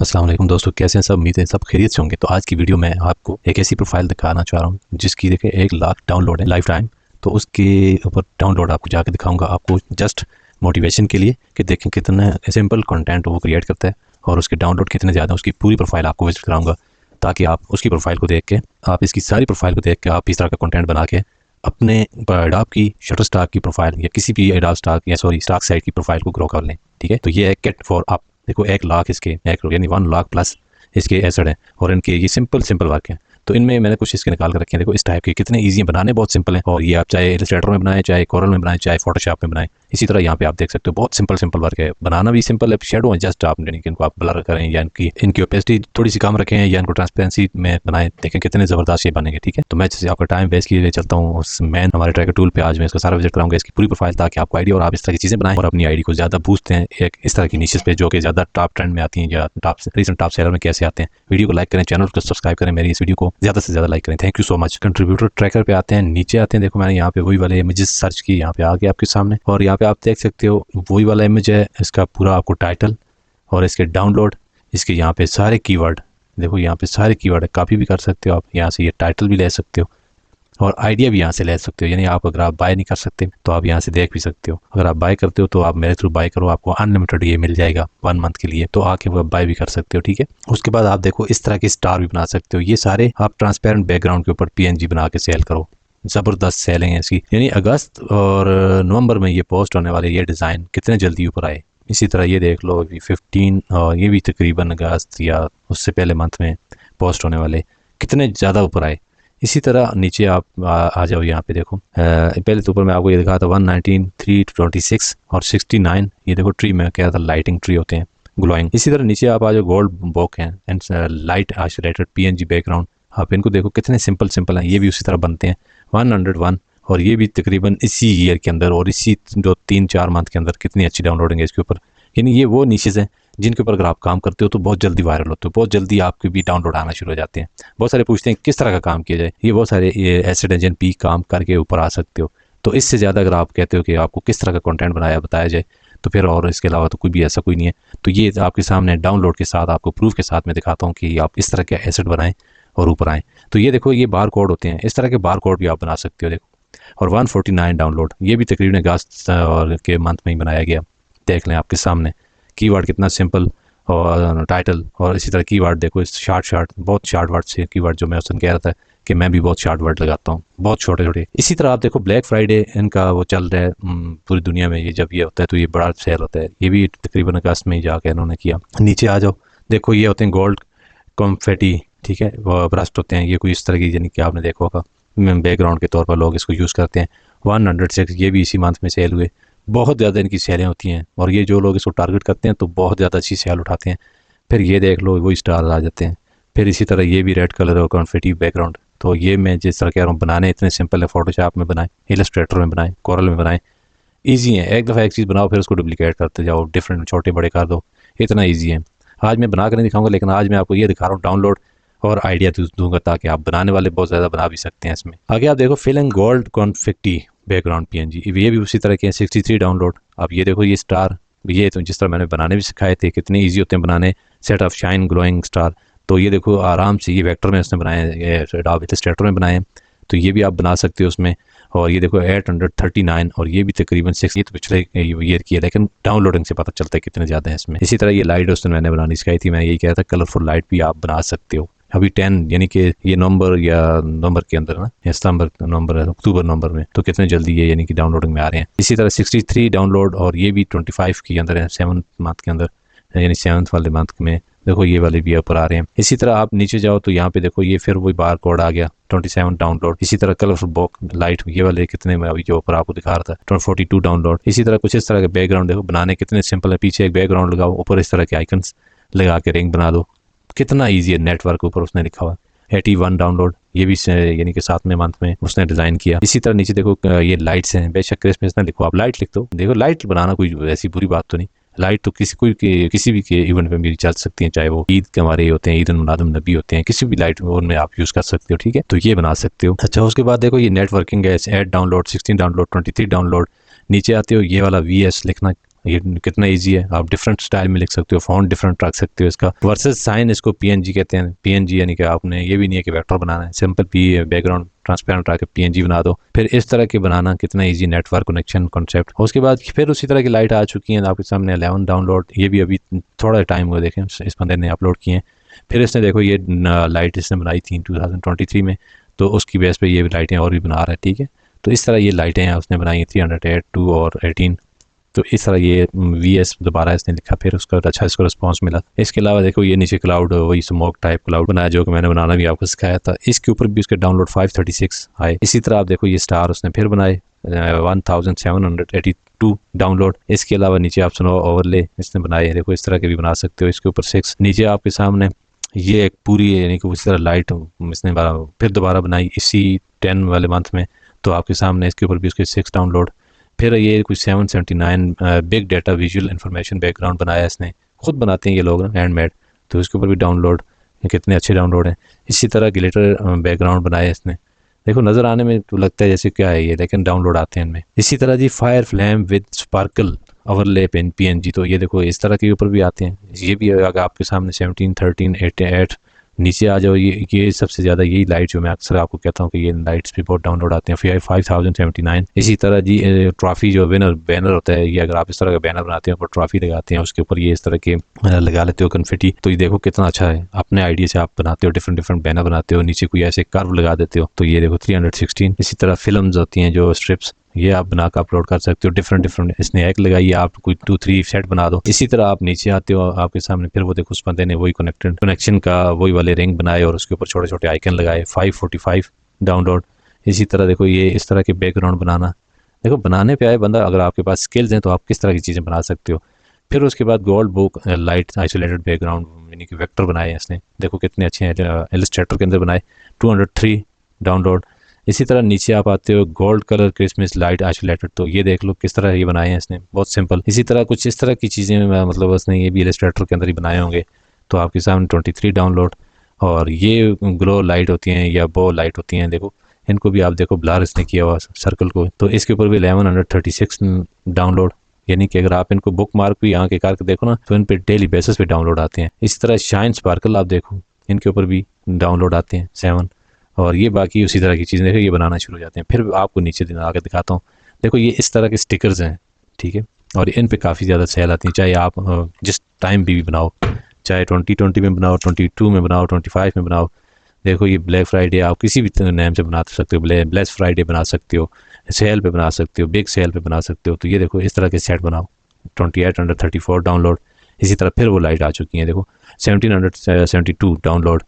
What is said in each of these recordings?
अस्सलाम वालेकुम दोस्तों, कैसे हैं सब? उम्मीद है सब खैरियत से होंगे। तो आज की वीडियो में आपको एक ऐसी प्रोफाइल दिखाना चाह रहा हूँ जिसकी देखिए 1 लाख डाउनलोड है लाइफ टाइम। तो उसके ऊपर डाउनलोड आपको जाकर दिखाऊंगा, आपको जस्ट मोटिवेशन के लिए कि देखें कितना सिंपल कंटेंट वो क्रिएट करता है और उसके डाउनलोड कितने ज़्यादा। उसकी पूरी प्रोफाइल आपको विजिट कराऊंगा ताकि आप उसकी प्रोफाइल को देख के, आप इसकी सारी प्रोफाइल को देख के आप इस तरह का कंटेंट बना के अपने एडोब की शटर स्टॉक की प्रोफाइल या किसी भी एडोब स्टॉक या स्टॉक साइट की प्रोफाइल को ग्रो कर लें। ठीक है, तो ये है किट फॉर आप। देखो 1 लाख इसके यानी 1 लाख प्लस इसके एसेट हैं और इनके ये सिंपल वर्क हैं। तो इनमें मैंने कुछ इसके निकाल कर रखे हैं। देखो इस टाइप के कितने ईजी हैं, बनाने बहुत सिंपल है। और ये आप चाहे इलस्ट्रेटर में बनाएं, चाहे कोरल में बनाएं, चाहे फोटोशॉप में बनाएं, इसी तरह यहाँ पे आप देख सकते हो बहुत सिंपल वर्क है। बनाना भी सिंपल है, शेडो है जस्ट आप इनको आप ब्लर करें या इनकी ओपेसिटी थोड़ी सी कम रखें या इनको ट्रांसपेरेंसी में बनाएं, देखें कितने ज़बरदस्त ये बनेंगे। ठीक है, तो मैं जैसे आपका टाइम वेस्ट किए चलता हूँ उस मैन हमारे ट्रैकर टूल पे। आज मैं इसका सारा विजिट कराऊंगा, इसकी पूरी प्रोफाइल, ताकि आपको आइडिया और आप इस तरह की चीज़ें बनाएं और अपनी आईडी को ज़्यादा बूस्ट दें एक इस तरह की नीचेस पे जो कि ज़्यादा टॉप ट्रेंड में आती हैं या रीसेंट टॉप सेलर में कैसे आते हैं। वीडियो को लाइक करें, चैनल को सब्सक्राइब करें, मेरी इस वीडियो को ज़्यादा से ज़्यादा लाइक करें। Thank you so much. Contributor tracker पे आते हैं, नीचे आते हैं। देखो मैंने यहाँ पे वही वाले इमेजेस सर्च की, यहाँ पे आ गए आपके सामने और यहाँ पे आप देख सकते हो वही वाला इमेज है। इसका पूरा आपको टाइटल और इसके डाउनलोड, इसके यहाँ पे सारे कीवर्ड, देखो यहाँ पे सारे कीवर्ड है, कॉपी भी कर सकते हो आप। यहाँ से ये टाइटल भी ले सकते हो और आइडिया भी यहाँ से ले सकते हो। यानी आप अगर आप बाय नहीं कर सकते तो आप यहाँ से देख भी सकते हो। अगर आप बाय करते हो तो आप मेरे थ्रू बाय करो, आपको अनलिमिटेड ये मिल जाएगा 1 मंथ के लिए, तो आके वो बाय भी कर सकते हो। ठीक है, उसके बाद आप देखो इस तरह की स्टार भी बना सकते हो। ये सारे आप ट्रांसपेरेंट बैकग्राउंड के ऊपर PNG बना के सेल करो, ज़बरदस्त सेलिंग है इसकी। यानी अगस्त और नवंबर में ये पोस्ट होने वाले ये डिज़ाइन कितने जल्दी ऊपर आए। इसी तरह ये देख लो अभी 15 और ये भी तकरीबन अगस्त या उससे पहले मंथ में पोस्ट होने वाले कितने ज़्यादा ऊपर आए। इसी तरह नीचे आप आ जाओ, यहाँ पे देखो पहले तो ऊपर मैं आपको ये दिखा था 119, 326 और 69। ये देखो ट्री में कह रहा था लाइटिंग ट्री होते हैं, ग्लोइंग। इसी तरह नीचे आप आ जाओ, गोल्ड बॉक हैं and light isolated PNG background. आप इनको देखो कितने सिंपल हैं, ये भी उसी तरह बनते हैं 101। और ये भी तकरीबन इसी ईयर के अंदर और इसी जो 3-4 मंथ के अंदर कितनी अच्छी डाउनलोडिंग है इसके ऊपर। यानी ये वो नीचेज हैं जिनके ऊपर अगर आप काम करते हो तो बहुत जल्दी वायरल होते हो, बहुत जल्दी आपके भी डाउनलोड आना शुरू हो जाते हैं। बहुत सारे पूछते हैं किस तरह का काम किया जाए, ये बहुत सारे ये एसिड एंजन पी काम करके ऊपर आ सकते हो। तो इससे ज़्यादा अगर आप कहते हो कि आपको किस तरह का कंटेंट बताया जाए तो फिर और इसके अलावा तो कोई भी ऐसा कोई नहीं है। तो ये आपके सामने डाउनलोड के साथ आपको प्रूफ के साथ मैं दिखाता हूँ कि आप इस तरह के एसिड बनाएं और ऊपर आएँ। तो ये देखो ये बार कोड होते हैं, इस तरह के बार कोड भी आप बना सकते हो। देखो और 149 डाउनलोड, ये भी तकरीबन अगस्त और के मंथ में ही बनाया गया। देख लें आपके सामने कीवर्ड कितना सिंपल और टाइटल और इसी तरह कीवर्ड देखो इस शार्ट बहुत शार्ट वर्ड से कीवर्ड, जो मैं उस दिन कह रहा था कि मैं भी बहुत शार्ट वर्ड लगाता हूँ, बहुत छोटे। इसी तरह आप देखो ब्लैक फ्राइडे इनका वो चल रहा है पूरी दुनिया में। ये जब ये होता है तो ये बड़ा सेल होता है, ये भी तकरीबन अगस्त में ही जाके इन्होंने किया। नीचे आ जाओ, देखो ये होते हैं गोल्ड कॉन्फेटी, ठीक है, वो ब्रस्ट होते हैं। ये कोई इस तरह की, यानी कि आपने देखा होगा बैकग्राउंड के तौर पर लोग इसको यूज़ करते हैं। 106 ये भी इसी मंथ में सेल हुए। बहुत ज़्यादा इनकी सेलें होती हैं और ये जो लोग इसको टारगेट करते हैं तो बहुत ज़्यादा अच्छी सेल उठाते हैं। फिर ये देख लो वही स्टार आ जाते हैं। फिर इसी तरह ये भी रेड कलर और कॉन्फेटी बैकग्राउंड। तो ये मैं जिस तरह कह रहा हूँ बनाने इतने सिंपल है, फोटोशॉप में बनाएं, इलस्ट्रेटर में बनाएं, कोरल में बनाएं, ईजी है। एक दफ़ा एक चीज़ बनाओ फिर उसको डुप्लीकेट करते जाओ, डिफरेंट छोटे बड़े कर दो, इतना ईजी है। आज मैं बना कर नहीं दिखाऊंगा, लेकिन आज मैं आपको ये दिखा रहा हूँ डाउनलोड और आइडिया दूंगा ताकि आप बनाने वाले बहुत ज़्यादा बना भी सकते हैं इसमें। आगे आप देखो fill and gold confetti background PNG, ये भी उसी तरह के हैं 63 डाउनलोड। अब ये देखो ये स्टार, ये तो जिस तरह मैंने बनाने भी सिखाए थे कितने ईजी होते हैं बनाने, set of shine glowing star. तो ये देखो आराम से ये वेक्टर में उसने बनाए हैं, ये एडोब इलस्ट्रेटर में बनाए हैं, तो ये भी आप बना सकते हो उसमें। और ये देखो 839 और ये भी तकरीबन 6, ये तो पिछले ईयर की है, लेकिन डाउनलोडिंग से पता चलता है कितने ज़्यादा है इसमें। इसी तरह ये लाइट उसने मैंने बनानी सिखाई थी, मैं यही कह रहा था कलरफुल लाइट भी आप बना सकते हो। अभी 10 यानी कि ये नवंबर या नवंबर के अंदर ना, या सितंबर नवंबर अक्टूबर नवंबर में, तो कितने जल्दी ये यानी कि डाउनलोडिंग में आ रहे हैं। इसी तरह 63 डाउनलोड और ये भी 25 के अंदर है, 7 मंथ के अंदर, यानी 7th वाले मंथ में देखो ये वाले भी ऊपर आ रहे हैं। इसी तरह आप नीचे जाओ तो यहाँ पे देखो ये फिर वही बार कोड आ गया 27 डाउनलोड। इसी तरह कलरफुल बॉक लाइट ये वाले कितने में अभी जो ऊपर आपको दिखा रहा था 42 डाउनलोड। इसी तरह कुछ इस तरह के बैकग्राउंड देखो बनाने कितने सिंपल है, पीछे एक बैकग्राउंड लगाओ, ऊपर इस तरह के आइकन्स लगा के रिंग बना दो, कितना ईजी है। नेटवर्क ऊपर उसने लिखा हुआ 81 डाउनलोड, ये भी यानी कि 7वें मंथ में उसने डिज़ाइन किया। इसी तरह नीचे देखो ये लाइट्स हैं, बेशक क्रिसमस ना लिखो, आप लाइट लिख दो। देखो लाइट बनाना कोई ऐसी बुरी बात तो नहीं, लाइट तो किसी भी के इवेंट में भी चल सकती हैं, चाहे वो ईद के हमारे होते हैं, ईद मिलादुन नबी होते हैं, किसी भी लाइट उनमें आप यूज़ कर सकते हो। ठीक है, तो ये बना सकते हो। अच्छा उसके बाद देखो ये नेटवर्किंग है, 8 डाउनलोड, 16 डाउनलोड, 23 डाउनलोड। नीचे आते हो ये वाला VS लिखना ये कितना इजी है, आप डिफरेंट स्टाइल में लिख सकते हो, फॉन्ट डिफरेंट रख सकते हो इसका। वर्सेस साइन इसको पीएनजी कहते हैं। पीएनजी यानी कि आपने ये भी नहीं है कि वेक्टर बनाना है, सिंपल बैकग्राउंड ट्रांसपेरेंट रख के पीएनजी बना दो। फिर इस तरह के बनाना कितना इजी, नेटवर्क कनेक्शन कॉन्सेप्ट। उसके बाद फिर उसी तरह की लाइट आ चुकी हैं आपके सामने 11 डाउनलोड। ये भी अभी थोड़ा टाइम हुआ, देखें इस बंदे ने अपलोड किए हैं। फिर इसने देखो ये लाइट इसने बनाई थी 2023 में, तो उसकी बेस पे ये लाइटें और भी बना रहा है, ठीक है। तो इस तरह ये लाइटें हैं उसने बनाई 308, 2 और 18। तो इस तरह ये VS दोबारा इसने लिखा, फिर उसका अच्छा इसको रिस्पांस मिला। इसके अलावा देखो ये नीचे क्लाउड, वही स्मोक टाइप क्लाउड बनाया जो कि मैंने बनाना भी आपको सिखाया था। इसके ऊपर भी उसके डाउनलोड 536 आए। इसी तरह आप देखो ये स्टार उसने फिर बनाए 1782 डाउनलोड। इसके अलावा नीचे आप सुनो ओवरले इसने बनाए, देखो इस तरह के भी बना सकते हो। इसके ऊपर 6 नीचे आपके सामने ये एक पूरी यानी कि उस तरह लाइट इसने फिर दोबारा बनाई इसी 10 वाले मंथ में। तो आपके सामने इसके ऊपर भी उसके 6 डाउनलोड। फिर ये कुछ 779 big data visual information background बनाया इसने, खुद बनाते हैं ये लोग ना, हैंडमेड। तो इसके ऊपर भी डाउनलोड, कितने अच्छे डाउनलोड हैं। इसी तरह ग्लिटर बैकग्राउंड बनाया इसने, देखो नज़र आने में तो लगता है जैसे क्या है ये, लेकिन डाउनलोड आते हैं इनमें। इसी तरह जी fire flame with sparkle overlay pen PNG, तो ये देखो इस तरह के ऊपर भी आते हैं। ये भी अगर आपके सामने 17, 13, 88 नीचे आ जाओ, ये सबसे ज़्यादा यही लाइट जो मैं अक्सर आपको कहता हूँ कि ये लाइट्स भी बहुत डाउनलोड आते हैं 5079। इसी तरह जी ट्रॉफी जो विनर बैनर होता है, ये अगर आप इस तरह का बैनर बनाते हैं ऊपर ट्रॉफी लगाते हैं, उसके ऊपर ये इस तरह के लगा लेते हो कन्फेटी, तो ये देखो कितना अच्छा है। अपने आइडिया से आप बनाते हो, डिफरेंट डिफरेंट बैनर बनाते हो, नीचे कोई ऐसे कर्व लगा देते हो, तो ये देखो 316। इसी तरह फिल्म्स होती हैं जो स्ट्रिप्स, ये आप बना कर अपलोड कर सकते हो डिफरेंट डिफरेंट। इसने एक लगाई, आप कोई 2-3 सेट बना दो। इसी तरह आप नीचे आते हो, आपके सामने फिर वो देखो उस बंदे ने वही कनेक्शन का वही वाले रिंग बनाए और उसके ऊपर छोटे छोटे आइकन लगाए, 545 डाउनलोड। इसी तरह देखो ये इस तरह के बैकग्राउंड बनाना, देखो बनाने पे आए बंदा, अगर आपके पास स्किल्स हैं तो आप किस तरह की चीज़ें बना सकते हो। फिर उसके बाद gold book light isolated background यानी कि वेक्टर बनाए इसने, देखो कितने अच्छे हैं, इलस्ट्रेटर के अंदर बनाए, 203 डाउनलोड। इसी तरह नीचे आप आते हो gold colour Christmas light isolated, तो ये देख लो किस तरह ये बनाए हैं इसने, बहुत सिंपल। इसी तरह कुछ इस तरह की चीज़ें मतलब उसने ये भी इलस्ट्रेटर के अंदर ही बनाए होंगे। तो आपके सामने 23 डाउनलोड। और ये ग्लो लाइट होती हैं या बो लाइट होती हैं, देखो इनको भी आप देखो ब्लर इसने किया हुआ सर्कल को, तो इसके ऊपर भी 1136 डाउनलोड। यानी कि अगर आप इनको बुक मार्क भी यहाँ के करके देखो ना, तो इन पे डेली बेसिस पे डाउनलोड आते हैं। इसी तरह शाइन स्पार्कल आप देखो, इनके ऊपर भी डाउनलोड आते हैं 7। और ये बाकी उसी तरह की चीज़ें देखो ये बनाना शुरू हो जाते हैं। फिर आपको नीचे दिन आकर दिखाता हूँ, देखो ये इस तरह के स्टिकर्स हैं, ठीक है। और इन पे काफ़ी ज़्यादा सेल आती हैं, चाहे आप जिस टाइम भी बनाओ, चाहे 2020 में बनाओ, 22 में बनाओ, 25 में बनाओ। देखो ये ब्लैक फ्राइडे आप किसी भी नेम से बना सकते हो, ब्लैक फ्राइडे बना सकते हो, सेल पे बना सकते हो, बिग सेल पे बना सकते हो। तो ये देखो इस तरह के सेट बनाओ, 2834 डाउनलोड। इसी तरह फिर वो लाइट आ चुकी हैं, देखो 1772 डाउनलोड।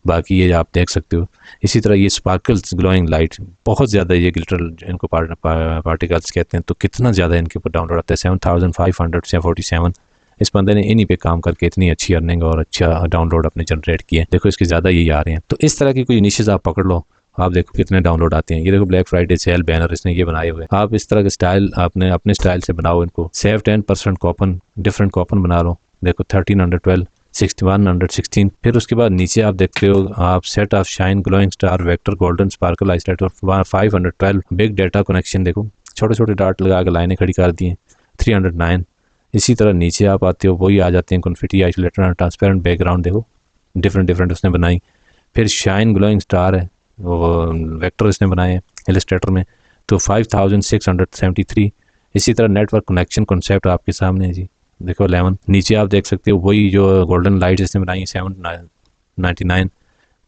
बाकी ये आप देख सकते हो। इसी तरह ये स्पार्कल्स ग्लोइंग लाइट, बहुत ज़्यादा ये ग्लिटर इनको पार्टिकल्स कहते हैं, तो कितना ज़्यादा इनके ऊपर डाउनलोड आता है 7547। इस बंदे ने इन्हीं पे काम करके इतनी अच्छी अर्निंग और अच्छा डाउनलोड अपने जनरेट किए, देखो इसके ज़्यादा यही आ रहे हैं। तो इस तरह की कोई निशेज आप पकड़ लो, आप देखो कितने डाउनलोड आते हैं। ये देखो ब्लैक फ्राइडे सेल बैनर इसने ये बनाए हुए, आप इस तरह के स्टाइल आपने अपने स्टाइल से बनाओ इनको। सेव 10% कॉपन, डिफरेंट कॉपन बना लो, देखो 1312, 6116। फिर उसके बाद नीचे आप देखते हो आप set of shine glowing star vector golden sparkle isolator 512 big data connection, देखो छोटे छोटे डाट लगा के लाइनें खड़ी कर दी हैं 309। इसी तरह नीचे आप आते हो वही आ जाते हैं कॉन्फिटी आइसोलेटर ट्रांसपेरेंट बैकग्राउंड, देखो डिफरेंट डिफरेंट उसने बनाई। फिर शाइन ग्लोइंग स्टार है, वो वेक्टर इसने बनाए हैं इलस्ट्रेटर में, तो 5673। इसी तरह नेटवर्क कनेक्शन कॉन्सेप्ट आपके सामने है जी, देखो 11। नीचे आप देख सकते हो वही जो गोल्डन लाइट्स इसने बनाई 799।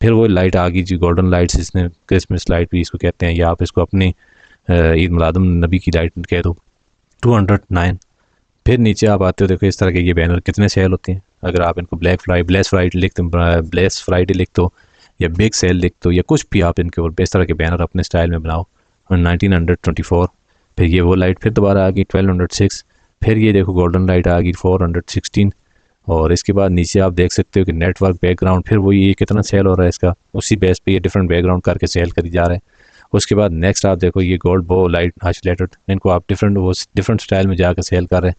फिर वो लाइट आ गई जी गोल्डन लाइट्स, इसने क्रिसमस लाइट भी इसको कहते हैं, या आप इसको अपनी ईद मिलादुन नबी की लाइट कह दो, 209। फिर नीचे आप आते हो, देखो इस तरह के ये बैनर कितने सेल होते हैं। अगर आप इनको ब्लैक फ्राइडे लिख दो या बिग सेल लिख दो या कुछ भी, आप इनके ऊपर इस तरह के बैनर अपने स्टाइल में बनाओ। 1924। फिर ये वो लाइट फिर दोबारा आ गई 1206। फिर ये देखो गोल्डन लाइट आ गई 416। और इसके बाद नीचे आप देख सकते हो कि नेटवर्क बैकग्राउंड, फिर वही ये कितना सेल हो रहा है इसका, उसी बेस पे ये डिफरेंट बैकग्राउंड करके सेल करी जा रहा है। उसके बाद नेक्स्ट आप देखो ये गोल्ड बो लाइट आइसोलेटेड, इनको आप डिफरेंट स्टाइल में जाकर सेल कर रहे हैं।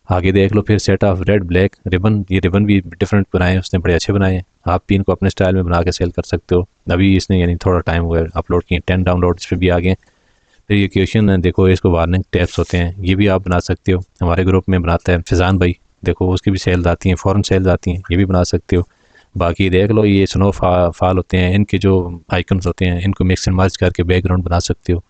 आगे देख लो फिर set of red black ribbon, ये रिबन भी डिफरेंट बनाए हैं उसने, बड़े अच्छे बनाए हैं। आप भी इनको अपने स्टाइल में बना के सेल कर सकते हो। अभी इसने यानी थोड़ा टाइम हुआ है अपलोड किए, 10 डाउनलोड इस पर भी आ गए। फिर ये क्वेश्चन देखो, इसको वार्निंग टैब्स होते हैं, ये भी आप बना सकते हो। हमारे ग्रुप में बनाता है फिजान भाई, देखो उसकी भी सेल्स आती हैं, फ़ौरन सेल्स आती हैं, ये भी बना सकते हो। बाकी देख लो ये स्नो फाल होते हैं, इनके जो आइकन्स होते हैं इनको मिक्स एंड मर्ज करके बैकग्राउंड बना सकते हो,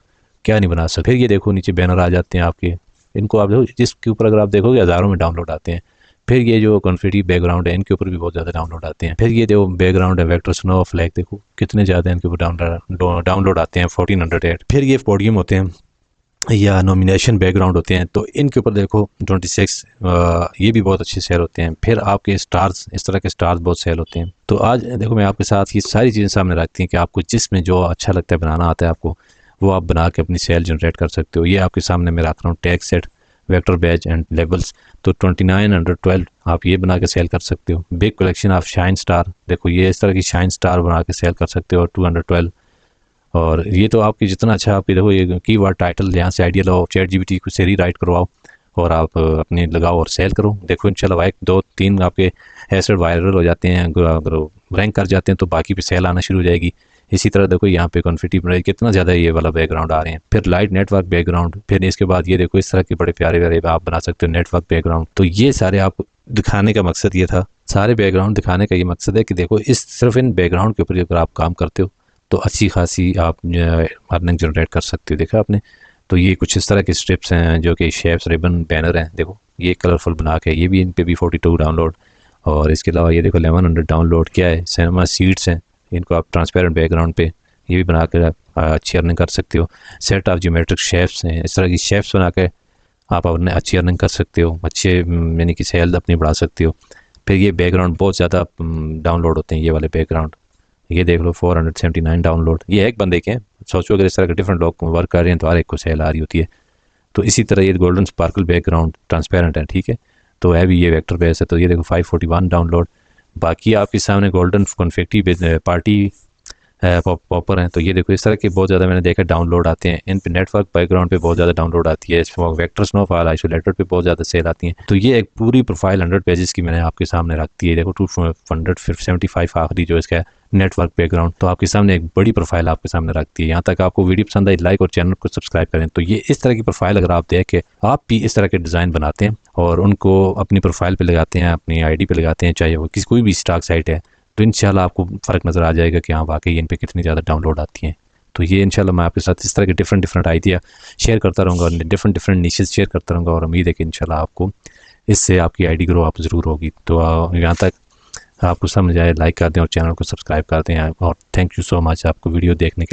क्या नहीं बना सकते। फिर ये देखो नीचे बैनर आ जाते हैं आपके, इनको आप देखो जिसके ऊपर अगर आप देखोगे हज़ारों में डाउनलोड आते हैं। फिर ये जो कॉन्फिगरेटिव बैकग्राउंड है इनके ऊपर भी बहुत ज़्यादा डाउनलोड आते हैं। फिर ये जो बैकग्राउंड है वेक्टर स्नो फ्लैग, देखो कितने ज़्यादा इनके ऊपर डाउनलोड आते हैं 1408। फिर ये पोडियम होते हैं या नॉमिनेशन बैकग्राउंड होते हैं, तो इनके ऊपर देखो 26 ये भी बहुत अच्छे सेल होते हैं। फिर आपके स्टार्स, इस तरह के स्टार्स बहुत सेल होते हैं। तो आज देखो मैं आपके साथ ये सारी चीज़ें सामने रखती हैं कि आपको जिसमें जो अच्छा लगता है बनाना आता है आपको, वो आप बना के अपनी सेल जनरेट कर सकते हो। ये आपके सामने मैं रख रहा हूँ tag set, vector badge and labels. तो 2912 आप ये बना के सेल कर सकते हो। Big collection of shine star, देखो ये इस तरह की शाइन स्टार बना के सेल कर सकते हो 212। और ये तो आपकी जितना अच्छा आपकी देखो ये कीवर्ड टाइटल यहाँ से आइडिया लो, चैट जीपीटी को से रीराइट करवाओ और आप अपने लगाओ और सेल करो। देखो इंशाल्लाह 1 2 3 आपके एसेट वायरल हो जाते हैं, अगर रैंक कर जाते हैं तो बाकी पे सेल आना शुरू हो जाएगी। इसी तरह देखो यहाँ पे कॉन्फिगरेटिव कितना ज़्यादा ये वाला बैकग्राउंड आ रहे हैं। फिर लाइट नेटवर्क बैकग्राउंड, फिर इसके बाद ये देखो इस तरह के बड़े प्यारे प्यारे आप बना सकते हो नेटवर्क बैकग्राउंड। तो ये सारे आपको दिखाने का मकसद ये था, सारे बैकग्राउंड दिखाने का ये मकसद है कि देखो इस सिर्फ इन बैकग्राउंड के ऊपर अगर आप काम करते हो तो अच्छी खासी आप अर्निंग जनरेट कर सकते हो। देखा आपने, तो ये कुछ इस तरह के स्ट्रिप्स हैं जो कि शेप्स रिबन बैनर हैं, देखो ये कलरफुल बना के, ये भी इन पे भी 42 डाउनलोड। और इसके अलावा ये देखो 1100 डाउनलोड क्या है, सिनेमा सीट्स हैं, इनको आप ट्रांसपेरेंट बैकग्राउंड पे ये भी बना कर अच्छी अर्निंग कर सकते हो। सेट ऑफ ज्योमेट्रिक शेप्स हैं, इस तरह की शेप्स बना के आप अपने अच्छी अर्निंग कर सकते हो, अच्छे यानी कि सेल अपनी बढ़ा सकते हो। फिर ये बैकग्राउंड बहुत ज़्यादा डाउनलोड होते हैं, ये वाले बैकग्राउंड ये देख लो 479 डाउनलोड, ये एक बंदे के हैं। सोचो अगर इस तरह के डिफरेंट लोग वर्क कर रहे हैं तो हर एक को सेल आ रही होती है। तो इसी तरह ये गोल्डन स्पार्कल बैकग्राउंड ट्रांसपेरेंट है, ठीक है, तो है भी ये वेक्टर बेस है, तो ये देखो 541 डाउनलोड। बाकी आपके सामने गोल्डन कॉन्फिगरेटिव पार्टी पॉपर हैं, तो ये देखो इस तरह के बहुत ज़्यादा मैंने देखा डाउनलोड आते हैं। इन पे नेटवर्क बैकग्राउंड पे बहुत ज़्यादा डाउनलोड आती है, वेक्टर स्नोफॉल आइसोलेटेड पे बहुत ज़्यादा सेल आती हैं। तो ये एक पूरी प्रोफाइल 100 पेजेस की मैंने आपके सामने रखती है। देखो 275 आखिरी जो इसका नेटवर्क बैकग्राउंड, तो आपके सामने एक बड़ी प्रोफाइल आपके सामने रखती है। यहाँ तक आपको वीडियो पसंद आई लाइक और चैनल को सब्सक्राइब करें। तो ये इस तरह की प्रोफाइल अगर आप देख के आप भी इस तरह के डिज़ाइन बनाते हैं और उनको अपनी प्रोफाइल पे लगाते हैं, अपनी आईडी पे लगाते हैं, चाहे वो किसी कोई भी स्टॉक साइट है, तो इंशाल्लाह आपको फ़र्क नज़र आ जाएगा कि हाँ वाकई इन पे कितनी ज़्यादा डाउनलोड आती हैं। तो ये इंशाल्लाह मैं आपके साथ इस तरह के डिफरेंट आइडिया शेयर करता रहूँगा और डिफरेंट निशेज़ शेयर करता रहूँगा, और उम्मीद है कि इंशाल्लाह आपको इससे आपकी आईडी ग्रो आप ज़रूर होगी। तो यहाँ तक आपको समझ आए लाइक कर दें और चैनल को सब्सक्राइब कर दें, और थैंक यू सो मच आपको वीडियो देखने के